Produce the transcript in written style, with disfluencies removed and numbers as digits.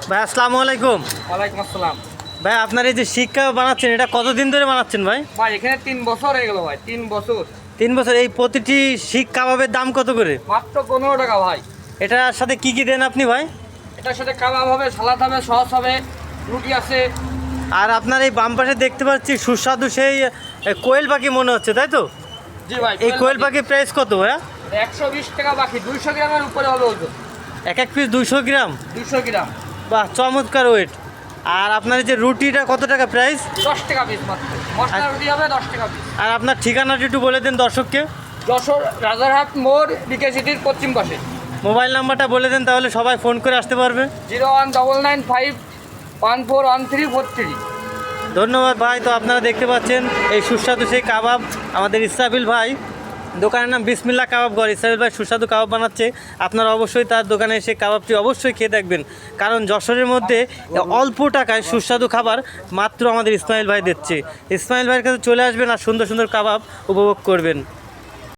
ভাই আসসালামু আলাইকুম। ওয়ালাইকুম আসসালাম। ভাই আপনার এই যে শিক কাবাব বানাচ্ছেন, এটা কতদিন ধরে বানাচ্ছেন ভাই? ভাই এখানে 3 বছর হয়ে গেল ভাই, 3 বছর। 3 বছর। এই প্রতিটি শিক কাবাবের দাম কত করে? মাত্র 15 টাকা ভাই। এটার সাথে কি কি দেন আপনি ভাই? এটার সাথে কাবাব হবে, সালাদ হবে, সস হবে, রুটি আছে। আর আপনার এই বাম পাশে দেখতে পাচ্ছি সুস্বাদু সেই কোয়েল পাখি মনে হচ্ছে, তাই তো? জি ভাই। এই কোয়েল পাখির প্রাইস কত ভাইয়া? 120 টাকা বাকি, 200 গ্রামের উপরে হবে ওজন। এক এক পিস 200 গ্রাম? 200 গ্রাম। বাহ, চমৎকার ওয়েট। আর আপনার এই যে রুটিটা কত টাকা প্রাইস? 10 টাকা পিস মাত্র। মশলা রুটি হবে 10 টাকা পিস। আর আপনার ঠিকানাটা একটু বলে দেন দর্শককে। যশোর রাজারহাট মোড়, বিকে সিটির পশ্চিম পাশে। মোবাইল নাম্বারটা বলে দেন, তাহলে সবাই ফোন করে আসতে পারবে। 01995141343। ধন্যবাদ ভাই। তো আপনারা দেখতে পাচ্ছেন এই সুস্বাদু সেই কাবাব আমাদের ইসরাফিল ভাই, দোকানের নাম বিসমিল্লাহ কাবাব ঘর। ইসরাফিল ভাই সুস্বাদু কাবাব বানাচ্ছে। আপনারা অবশ্যই তার দোকানে এসে কাবাবটি অবশ্যই খেয়ে দেখবেন, কারণ যশোরের মধ্যে অল্প টাকায় সুস্বাদু খাবার মাত্র আমাদের ইসমাইল ভাই দিচ্ছে। ইসমাইল ভাইয়ের কাছে চলে আসবেন আর সুন্দর সুন্দর কাবাব উপভোগ করবেন।